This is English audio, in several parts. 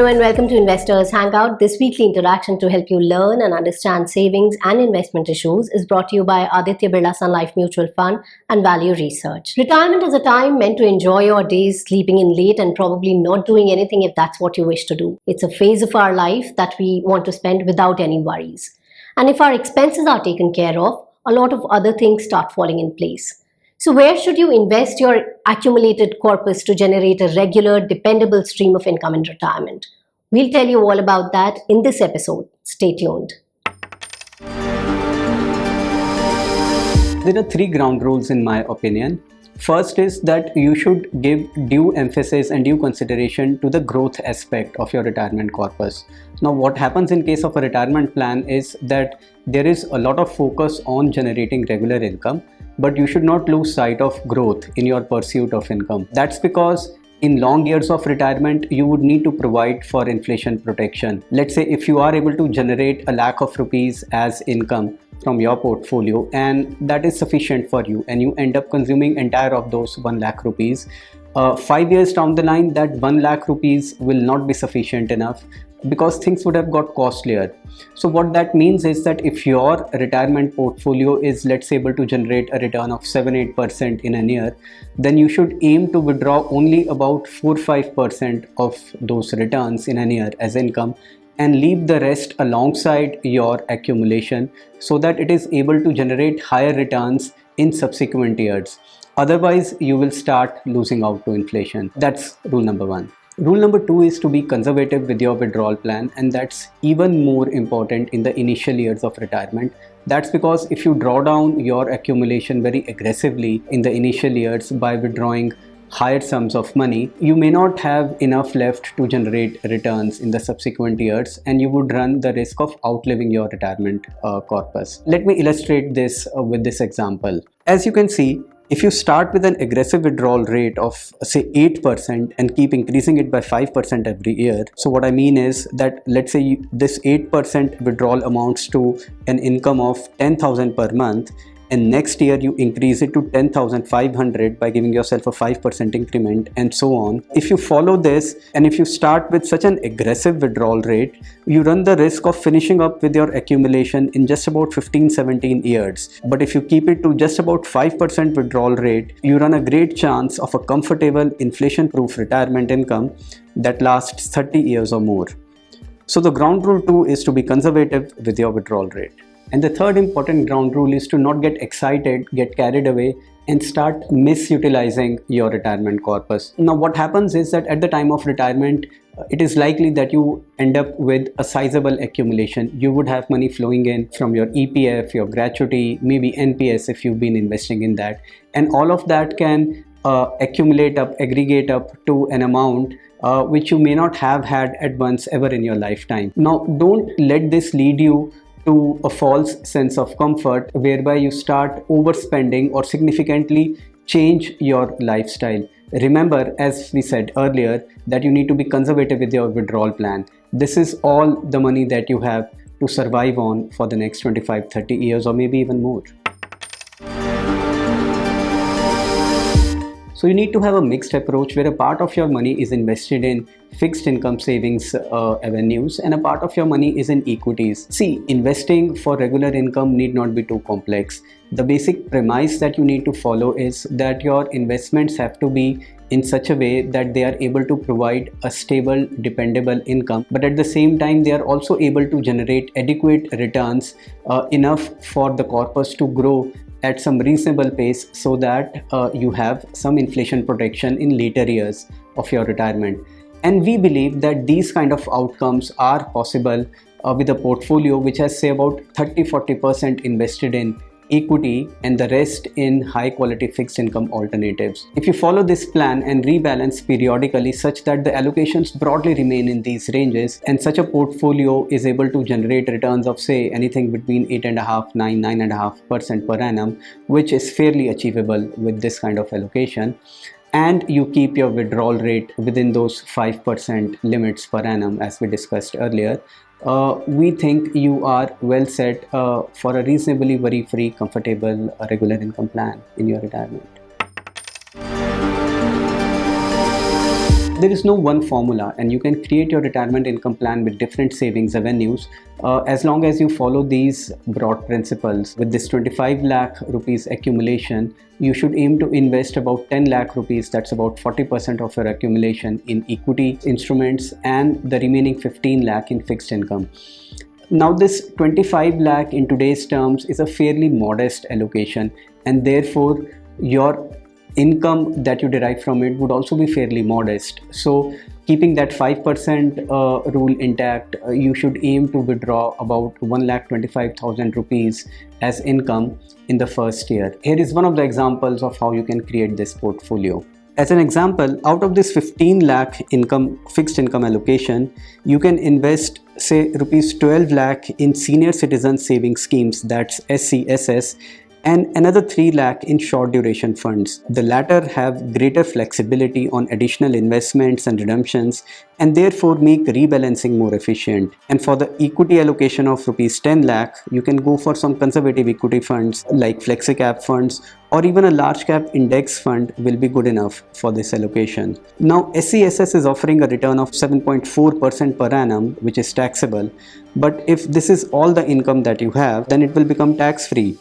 Hello and welcome to Investors Hangout. This weekly interaction to help you learn and understand savings and investment issues is brought to you by Aditya Birla Sun Life Mutual Fund and Value Research. Retirement is a time meant to enjoy your days sleeping in late and probably not doing anything if that's what you wish to do. It's a phase of our life that we want to spend without any worries. And if our expenses are taken care of, a lot of other things start falling in place. So where should you invest your accumulated corpus to generate a regular, dependable stream of income in retirement? We'll tell you all about that in this episode. Stay tuned. There are three ground rules in my opinion. First is that you should give due emphasis and due consideration to the growth aspect of your retirement corpus. Now, what happens in case of a retirement plan is that there is a lot of focus on generating regular income, but you should not lose sight of growth in your pursuit of income. That's because in long years of retirement, you would need to provide for inflation protection. Let's say if you are able to generate a lakh of rupees as income from your portfolio and that is sufficient for you and you end up consuming entire of those 1 lakh rupees, 5 years down the line that 1 lakh rupees will not be sufficient enough because things would have got costlier. So what that means is that if your retirement portfolio is, let's say, able to generate a return of 7-8% in a year, then you should aim to withdraw only about 4-5% of those returns in a year as income and leave the rest alongside your accumulation so that it is able to generate higher returns in subsequent years. Otherwise, you will start losing out to inflation. That's rule number one. Rule number two is to be conservative with your withdrawal plan, and that's even more important in the initial years of retirement. That's because if you draw down your accumulation very aggressively in the initial years by withdrawing higher sums of money, you may not have enough left to generate returns in the subsequent years and you would run the risk of outliving your retirement corpus. Let me illustrate this with this example. As you can see, if you start with an aggressive withdrawal rate of say 8% and keep increasing it by 5% every year. So what I mean is that let's say this 8% withdrawal amounts to an income of 10,000 per month, and next year you increase it to 10,500 by giving yourself a 5% increment and so on. If you follow this and if you start with such an aggressive withdrawal rate, you run the risk of finishing up with your accumulation in just about 15-17 years. But if you keep it to just about 5% withdrawal rate, you run a great chance of a comfortable inflation-proof retirement income that lasts 30 years or more. So the ground rule 2 is to be conservative with your withdrawal rate. And the third important ground rule is to not get excited, get carried away and start misutilizing your retirement corpus. Now what happens is that at the time of retirement, it is likely that you end up with a sizable accumulation. You would have money flowing in from your EPF, your gratuity, maybe NPS if you've been investing in that. And all of that can accumulate up, aggregate up to an amount which you may not have had at once ever in your lifetime. Now don't let this lead you to a false sense of comfort whereby you start overspending or significantly change your lifestyle. Remember, as we said earlier, that you need to be conservative with your withdrawal plan. This is all the money that you have to survive on for the next 25-30 years or maybe even more. So you need to have a mixed approach where a part of your money is invested in fixed income savings avenues and a part of your money is in equities. See, investing for regular income need not be too complex. The basic premise that you need to follow is that your investments have to be in such a way that they are able to provide a stable, dependable income, but at the same time they are also able to generate adequate returns enough for the corpus to grow at some reasonable pace so that you have some inflation protection in later years of your retirement. And we believe that these kind of outcomes are possible with a portfolio which has say about 30-40% invested in equity and the rest in high quality fixed income alternatives. If you follow this plan and rebalance periodically such that the allocations broadly remain in these ranges and such a portfolio is able to generate returns of say anything between 8.5, 9.5% per annum, which is fairly achievable with this kind of allocation, and you keep your withdrawal rate within those 5% limits per annum as we discussed earlier, we think you are well set for a reasonably worry-free, comfortable, regular income plan in your retirement. There is no one formula, and you can create your retirement income plan with different savings avenues as long as you follow these broad principles. With this 25 lakh rupees accumulation, you should aim to invest about 10 lakh rupees, that's about 40% of your accumulation, in equity instruments, and the remaining 15 lakh in fixed income. Now this 25 lakh in today's terms is a fairly modest allocation, and therefore your income that you derive from it would also be fairly modest. So keeping that 5% rule intact, you should aim to withdraw about 1,25,000 rupees as income in the first year. Here is one of the examples of how you can create this portfolio. As an example, out of this 15 lakh fixed income allocation, you can invest say rupees 12 lakh in senior citizen savings schemes, that's SCSS, and another 3 lakh in short duration funds. The latter have greater flexibility on additional investments and redemptions, and therefore make rebalancing more efficient. And for the equity allocation of rupees 10 lakh, you can go for some conservative equity funds like flexi cap funds, or even a large cap index fund will be good enough for this allocation. Now SCSS is offering a return of 7.4% per annum, which is taxable, but if this is all the income that you have, then it will become tax free.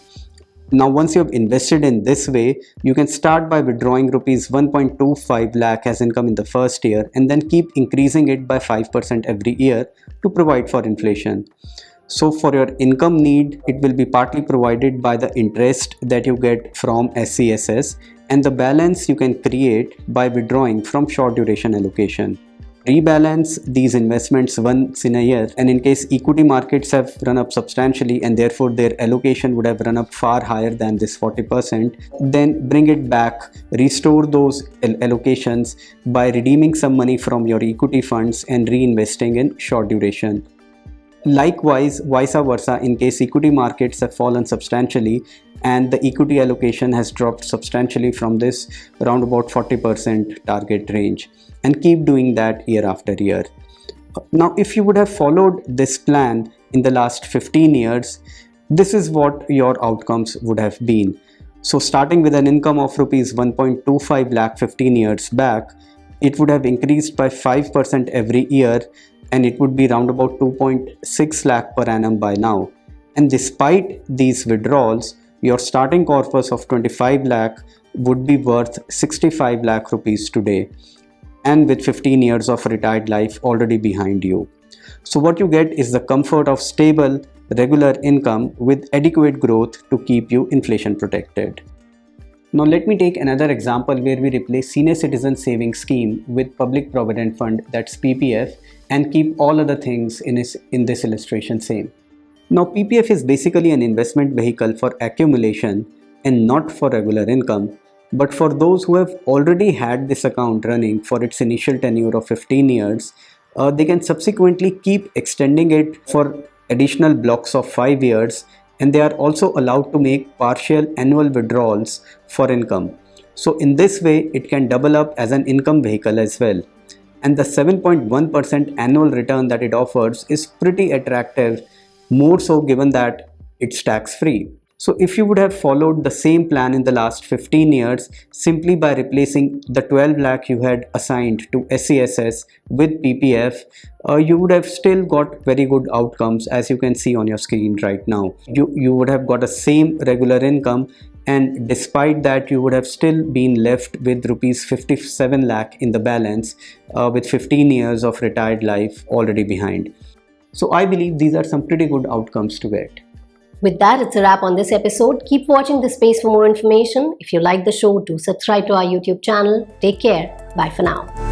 Now once you have invested in this way, you can start by withdrawing rupees 1.25 lakh as income in the first year, and then keep increasing it by 5% every year to provide for inflation. So for your income need, it will be partly provided by the interest that you get from SCSS, and the balance you can create by withdrawing from short duration allocation. Rebalance these investments once in a year, and in case equity markets have run up substantially and therefore their allocation would have run up far higher than this 40%, then bring it back, restore those allocations by redeeming some money from your equity funds and reinvesting in short duration. Likewise, vice versa, in case equity markets have fallen substantially and the equity allocation has dropped substantially from this around about 40% target range, and keep doing that year after year. Now if you would have followed this plan in the last 15 years, this is what your outcomes would have been. So starting with an income of rupees 1.25 lakh 15 years back, it would have increased by 5% every year, and it would be around about 2.6 lakh per annum by now. And despite these withdrawals, your starting corpus of 25 lakh would be worth 65 lakh rupees today, and with 15 years of retired life already behind you. So what you get is the comfort of stable, regular income with adequate growth to keep you inflation protected. Now let me take another example where we replace senior citizen savings scheme with public provident fund, that's PPF, and keep all other things in this illustration same. Now PPF is basically an investment vehicle for accumulation and not for regular income. But for those who have already had this account running for its initial tenure of 15 years, they can subsequently keep extending it for additional blocks of 5 years, and they are also allowed to make partial annual withdrawals for income. So in this way, it can double up as an income vehicle as well. And the 7.1% annual return that it offers is pretty attractive, more so given that it's tax free. So if you would have followed the same plan in the last 15 years, simply by replacing the 12 lakh you had assigned to SCSS with PPF, you would have still got very good outcomes, as you can see on your screen right now. You would have got a same regular income, and despite that you would have still been left with rupees 57 lakh in the balance, with 15 years of retired life already behind. So I believe these are some pretty good outcomes to get. With that, it's a wrap on this episode. Keep watching this space for more information. If you like the show, do subscribe to our YouTube channel. Take care. Bye for now.